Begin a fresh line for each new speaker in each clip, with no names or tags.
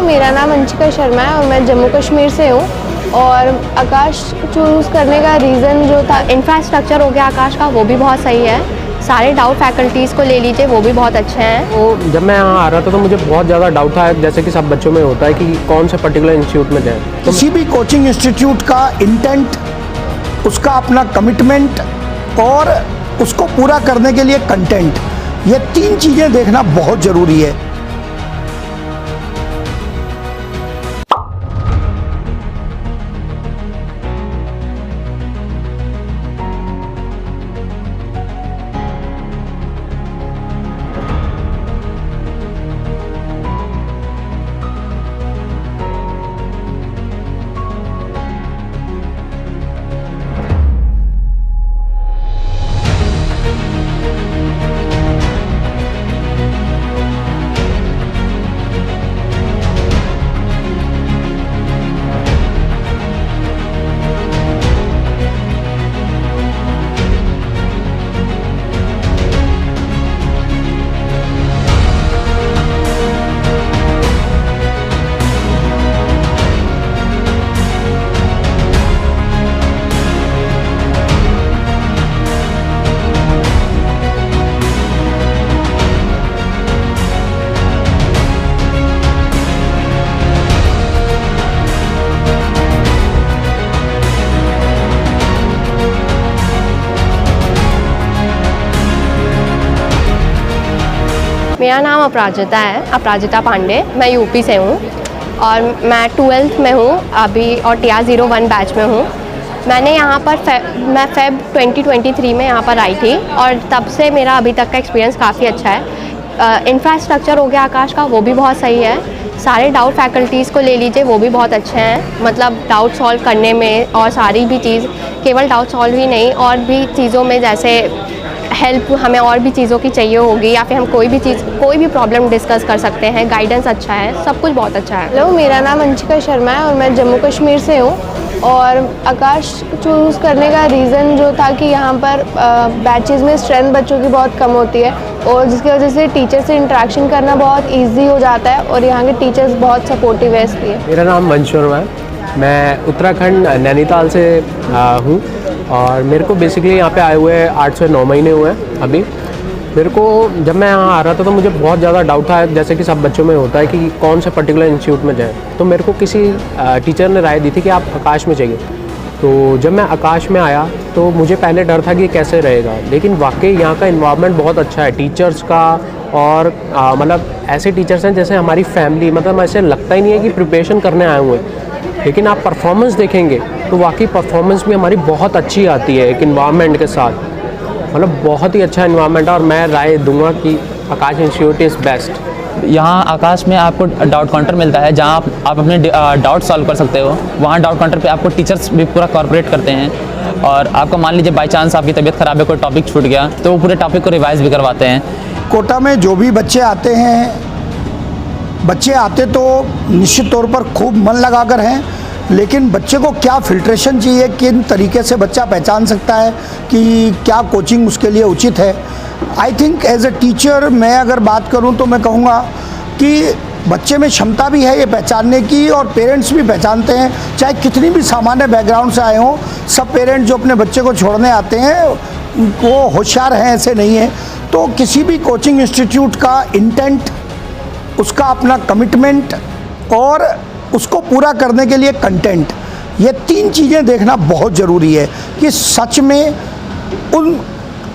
मेरा नाम अंशिका शर्मा है और मैं जम्मू कश्मीर से हूँ। और आकाश चूज़ करने का रीज़न जो था, इंफ्रास्ट्रक्चर हो गया आकाश का, वो भी बहुत सही है। सारे डाउट फैकल्टीज़ को ले लीजिए, वो भी बहुत अच्छे हैं।
तो जब मैं यहाँ आ रहा था तो मुझे बहुत ज़्यादा डाउट था, जैसे कि सब बच्चों में होता है कि कौन से पर्टिकुलर इंस्टीट्यूट में जाएँ। तो
किसी भी कोचिंग इंस्टीट्यूट का इंटेंट, उसका अपना कमिटमेंट और उसको पूरा करने के लिए कंटेंट, ये तीन चीज़ें देखना बहुत ज़रूरी है।
मेरा नाम अपराजिता है, अपराजिता पांडे। मैं यूपी से हूँ और मैं 12th में हूँ अभी और TR01 बैच में हूँ। मैंने यहाँ पर मैं फेब 2023 में यहाँ पर आई थी और तब से मेरा अभी तक का एक्सपीरियंस काफ़ी अच्छा है। इंफ्रास्ट्रक्चर हो गया आकाश का, वो भी बहुत सही है। सारे डाउट फैकल्टीज़ को ले लीजिए, वो भी बहुत अच्छे हैं। मतलब डाउट सॉल्व करने में और सारी भी चीज़, केवल डाउट सॉल्व ही नहीं, और भी चीज़ों में जैसे हेल्प हमें और भी चीज़ों की चाहिए होगी या फिर हम कोई भी प्रॉब्लम डिस्कस कर सकते हैं। गाइडेंस अच्छा है, सब कुछ बहुत अच्छा है। हेलो, मेरा नाम अंशिका शर्मा है और मैं जम्मू कश्मीर से हूँ। और आकाश चूज़ करने का रीज़न जो था कि यहाँ पर बैचेज़ में स्ट्रेंथ बच्चों की बहुत कम होती है और जिसकी वजह से टीचर से इंटरेक्शन करना बहुत ईजी हो जाता है और यहाँ के टीचर्स बहुत सपोर्टिव है। इसलिए
मेरा नाम वंश शर्मा है, मैं उत्तराखंड नैनीताल से हूँ और मेरे को बेसिकली यहाँ पे आए हुए 8 से 9 महीने हुए हैं अभी। मेरे को जब मैं यहाँ आ रहा था तो मुझे बहुत ज़्यादा डाउट था, जैसे कि सब बच्चों में होता है कि कौन से पर्टिकुलर इंस्टीट्यूट में जाएँ। तो मेरे को किसी टीचर ने राय दी थी कि आप आकाश में चाहिए। तो जब मैं आकाश में आया तो मुझे पहले डर था कि कैसे रहेगा, लेकिन वाकई यहाँ का इन्वायरमेंट बहुत अच्छा है टीचर्स का। और मतलब ऐसे टीचर्स हैं जैसे हमारी फैमिली, मतलब ऐसे लगता ही नहीं है कि प्रिपरेशन करने आए हुए हैं। लेकिन आप परफॉर्मेंस देखेंगे तो वाकई परफॉर्मेंस भी हमारी बहुत अच्छी आती है एक इन्वायरमेंट के साथ। मतलब बहुत ही अच्छा इन्वायरमेंट है और मैं राय दूंगा कि आकाश इंस्टीट्यूट इज़ बेस्ट।
यहाँ आकाश में आपको डाउट काउंटर मिलता है जहाँ आप अपने डाउट सॉल्व कर सकते हो। वहाँ डाउट काउंटर पे आपको टीचर्स भी पूरा कॉर्पोरेट करते हैं और आपको मान लीजिए बाई चांस आपकी तबीयत ख़राब है, कोई टॉपिक छूट गया तो वो पूरे टॉपिक को रिवाइज़ भी करवाते हैं।
कोटा में जो भी बच्चे आते हैं, बच्चे आते तो निश्चित तौर पर खूब मन लगाकर हैं, लेकिन बच्चे को क्या फिल्ट्रेशन चाहिए, किन तरीके से बच्चा पहचान सकता है कि क्या कोचिंग उसके लिए उचित है। I think as a teacher मैं अगर बात करूं तो मैं कहूँगा कि बच्चे में क्षमता भी है ये पहचानने की और पेरेंट्स भी पहचानते हैं, चाहे कितनी भी सामान्य बैकग्राउंड से आए हों। सब पेरेंट्स जो अपने बच्चे को छोड़ने आते हैं वो होशियार हैं, ऐसे नहीं है। तो किसी भी कोचिंग इंस्टीट्यूट का इंटेंट, उसका अपना कमिटमेंट और उसको पूरा करने के लिए कंटेंट, ये तीन चीज़ें देखना बहुत ज़रूरी है कि सच में उन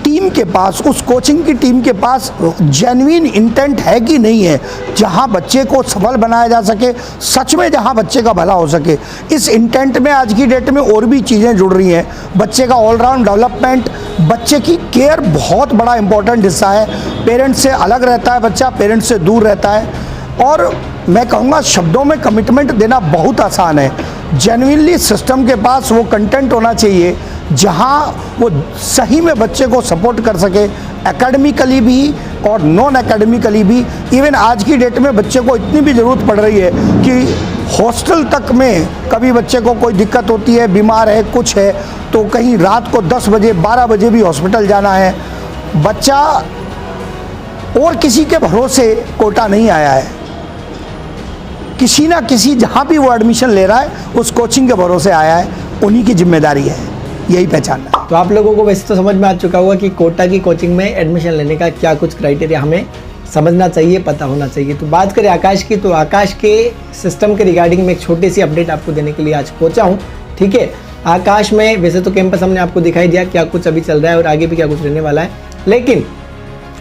टीम के पास, उस कोचिंग की टीम के पास जेन्युइन इंटेंट है कि नहीं है, जहां बच्चे को सफल बनाया जा सके, सच में जहां बच्चे का भला हो सके। इस इंटेंट में आज की डेट में और भी चीज़ें जुड़ रही हैं। बच्चे का ऑलराउंड डेवलपमेंट, बच्चे की केयर बहुत बड़ा इंपॉर्टेंट हिस्सा है। पेरेंट्स से अलग रहता है बच्चा, पेरेंट्स से दूर रहता है। और मैं कहूँगा शब्दों में कमिटमेंट देना बहुत आसान है। जेन्युइनली सिस्टम के पास वो कंटेंट होना चाहिए जहाँ वो सही में बच्चे को सपोर्ट कर सके, एकेडमिकली भी और नॉन एकेडमिकली भी। इवन आज की डेट में बच्चे को इतनी भी ज़रूरत पड़ रही है कि हॉस्टल तक में कभी बच्चे को कोई दिक्कत होती है, बीमार है, कुछ है, तो कहीं रात को 10 बजे 12 बजे भी हॉस्पिटल जाना है। बच्चा और किसी के भरोसे कोटा नहीं आया है। किसी ना किसी जहाँ भी वो एडमिशन ले रहा है उस कोचिंग के भरोसे आया है, उन्हीं की जिम्मेदारी है, यही पहचानना है।
तो आप लोगों को वैसे तो समझ में आ चुका होगा कि कोटा की कोचिंग में एडमिशन लेने का क्या कुछ क्राइटेरिया हमें समझना चाहिए, पता होना चाहिए। तो बात करें आकाश की, तो आकाश के सिस्टम के रिगार्डिंग में एक छोटी सी अपडेट आपको देने के लिए आज पहुंचा हूं। ठीक है, आकाश में वैसे तो कैंपस हमने आपको दिखाई दिया क्या कुछ अभी चल रहा है और आगे भी क्या कुछ रहने वाला है, लेकिन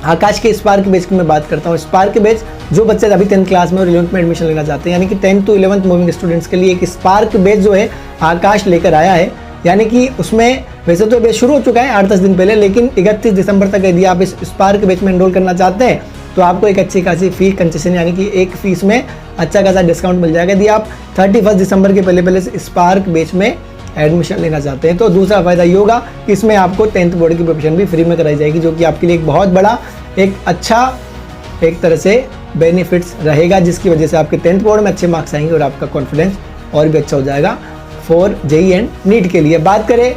आकाश के स्पार्क बैच की मैं बात करता हूँ। स्पार्क बैच जो बच्चे अभी 10th क्लास में और 11th में एडमिशन लेना चाहते हैं, यानी कि 10th to 11th moving students के लिए एक स्पार्क बैच जो है आकाश लेकर आया है। यानी कि उसमें वैसे तो बैच शुरू हो चुका है 8-10 दिन पहले, लेकिन 31 दिसंबर तक यदि आप इस स्पार्क बैच में एनरोल करना चाहते हैं तो आपको एक अच्छी खासी फी कंसेशन, यानी कि एक फीस में अच्छा खासा डिस्काउंट मिल जाएगा यदि आप 31 दिसंबर के पहले स्पार्क बैच में एडमिशन लेना चाहते हैं। तो दूसरा फ़ायदा ये होगा कि इसमें आपको 10th बोर्ड की प्रिपरेशन भी फ्री में कराई जाएगी, जो कि आपके लिए एक बहुत बड़ा एक अच्छा एक तरह से बेनिफिट्स रहेगा, जिसकी वजह से आपके 10th बोर्ड में अच्छे मार्क्स आएंगे और आपका कॉन्फिडेंस और भी अच्छा हो जाएगा फॉर जेईई एंड नीट के लिए। बात करें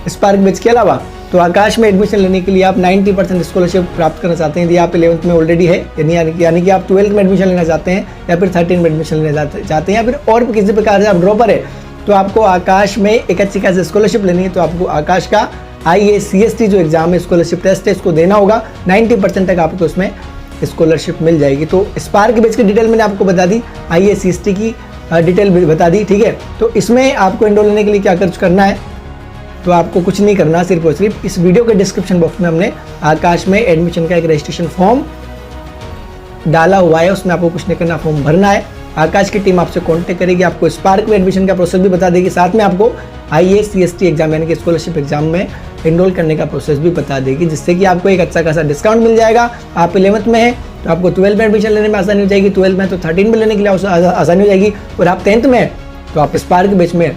स्पार्क बैच के अलावा, तो आकाश में एडमिशन लेने के लिए आप 90% स्कॉलरशिप प्राप्त करना चाहते हैं यदि आप 11th में ऑलरेडी है, यानी कि आप 12th में एडमिशन लेना चाहते हैं या फिर 13th में एडमिशन लेना चाहते हैं या फिर और किसी प्रकार से आप ड्रॉपर है, तो आपको आकाश में एक अच्छी खासी स्कॉलरशिप लेनी है। तो आपको आकाश का IACST जो एग्जाम है, स्कॉलरशिप टेस्ट है, इसको देना होगा। 90% तक आपको इसमें स्कॉलरशिप मिल जाएगी। तो स्पार्क बैच की डिटेल मैंने आपको बता दी, IACST की डिटेल बता दी। ठीक है, तो इसमें आपको एनरोल लेने के लिए क्या कुछ करना है, तो आपको कुछ नहीं करना, सिर्फ और सिर्फ इस वीडियो के डिस्क्रिप्शन बॉक्स में हमने आकाश में एडमिशन का एक रजिस्ट्रेशन फॉर्म डाला हुआ है, उसमें आपको कुछ नहीं करना, फॉर्म भरना है। आकाश की टीम आपसे कांटेक्ट करेगी, आपको स्पार्क में एडमिशन का प्रोसेस भी बता देगी, साथ में आपको IACST एग्जाम यानी कि स्कॉलरशिप एग्जाम में एनरोल करने का प्रोसेस भी बता देगी, जिससे कि आपको एक अच्छा खासा डिस्काउंट मिल जाएगा। आप 11th में है तो आपको 12th में एडमिशन लेने में आसानी हो जाएगी, 12th में तो 13th में लेने के लिए आसानी हो जाएगी, और आप 10th में है तो आप स्पार्क बैच में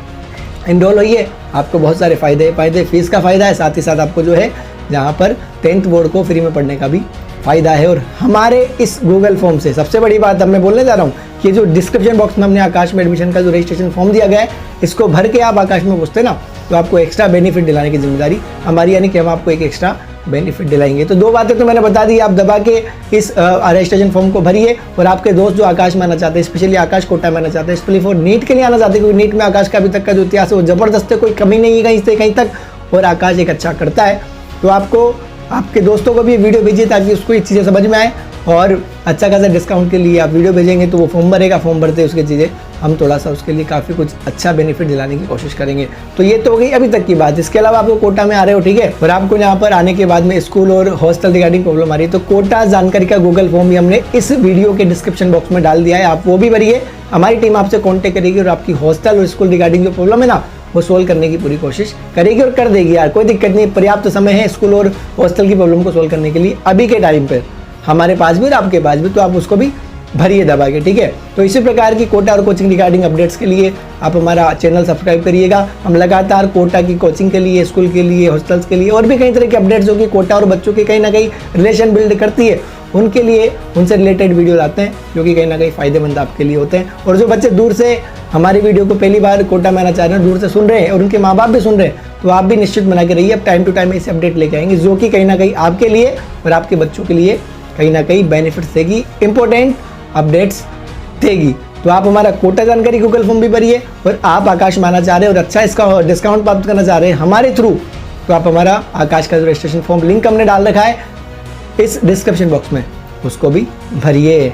एनरोल होइए। आपको बहुत सारे फ़ायदे फीस का फ़ायदा है, साथ ही साथ आपको जो है जहाँ पर 10th बोर्ड को फ्री में पढ़ने का भी फ़ायदा है। और हमारे इस गूगल फॉर्म से सबसे बड़ी बात अब मैं बोलने जा रहा हूँ कि जो डिस्क्रिप्शन बॉक्स में हमने आकाश में एडमिशन का जो रजिस्ट्रेशन फॉर्म दिया गया है, इसको भर के आप आकाश में पूछते ना, तो आपको एक्स्ट्रा बेनिफिट दिलाने की जिम्मेदारी हमारी, यानी कि हम आपको एक एक्स्ट्रा बेनिफिट दिलाएंगे। तो 2 बातें तो मैंने बता दी, आप दबा के इस रजिस्ट्रेशन फॉर्म को भरिए, और आपके दोस्त जो आकाश में आना चाहते हैं, स्पेशली आकाश कोटा में आना चाहते हैं, स्पेशली फॉर नीट के लिए आना चाहते हैं, क्योंकि नीट में आकाश का अभी तक का जो इतिहास है वो ज़बरदस्त है, कोई कमी नहीं है कहीं से कहीं तक, और आकाश एक अच्छा करता है। तो आपको आपके दोस्तों को भी वीडियो भेजिए ताकि उसको ये चीज़ें समझ में आए, और अच्छा खासा डिस्काउंट के लिए आप वीडियो भेजेंगे तो वो फॉर्म भरेगा, फॉर्म भरते उसकी चीज़ें हम थोड़ा सा उसके लिए काफ़ी कुछ अच्छा बेनिफिट दिलाने की कोशिश करेंगे। तो ये तो हो गई अभी तक की बात। इसके अलावा आपको कोटा में आ रहे हो, ठीक है, और आपको यहाँ पर आने के बाद में स्कूल और हॉस्टल रिगार्डिंग प्रॉब्लम आ रही है, तो कोटा जानकारी का गूगल फॉर्म भी हमने इस वीडियो के डिस्क्रिप्शन बॉक्स में डाल दिया है, आप वो भी भरिए। हमारी टीम आपसे कॉन्टेक्ट करेगी और आपकी हॉस्टल और स्कूल रिगार्डिंग जो प्रॉब्लम है ना, वो सोल्व करने की पूरी कोशिश करेगी और कर देगी यार, कोई दिक्कत नहीं, पर्याप्त समय है स्कूल और हॉस्टल की प्रॉब्लम को सोल्व करने के लिए अभी के टाइम पर, हमारे पास भी और आपके पास भी, तो आप उसको भी भरिए दबा के, ठीक है। तो इसी प्रकार की कोटा और कोचिंग रिगार्डिंग अपडेट्स के लिए आप हमारा चैनल सब्सक्राइब करिएगा। हम लगातार कोटा की कोचिंग के लिए, स्कूल के लिए, हॉस्टल्स के लिए और भी कई तरह के अपडेट्स जो कि कोटा और बच्चों के कहीं ना कहीं रिलेशन बिल्ड करती है, उनके लिए उनसे रिलेटेड वीडियो लाते हैं जो कि कहीं ना कहीं फ़ायदेमंद आपके लिए होते हैं। और जो बच्चे दूर से हमारी वीडियो को पहली बार कोटा में आना चाह रहे हैं, दूर से सुन रहे हैं और उनके माँ बाप भी सुन रहे हैं, तो आप भी निश्चित बना के रहिए, अब टाइम टू टाइम ऐसे अपडेट लेके आएंगे जो कि कहीं ना कहीं आपके लिए और आपके बच्चों के लिए कहीं ना कहीं बेनिफिट्स देगी, इंपॉर्टेंट अपडेट्स देगी। तो आप हमारा कोटा जानकारी गूगल फॉर्म भी भरिए, और आप आकाश में आना चाह रहे हैं और अच्छा इसका डिस्काउंट प्राप्त करना चाह रहे हैं हमारे थ्रू, तो आप हमारा आकाश का जो रजिस्ट्रेशन फॉर्म लिंक हमने डाल रखा है इस डिस्क्रिप्शन बॉक्स में, उसको भी भरिए।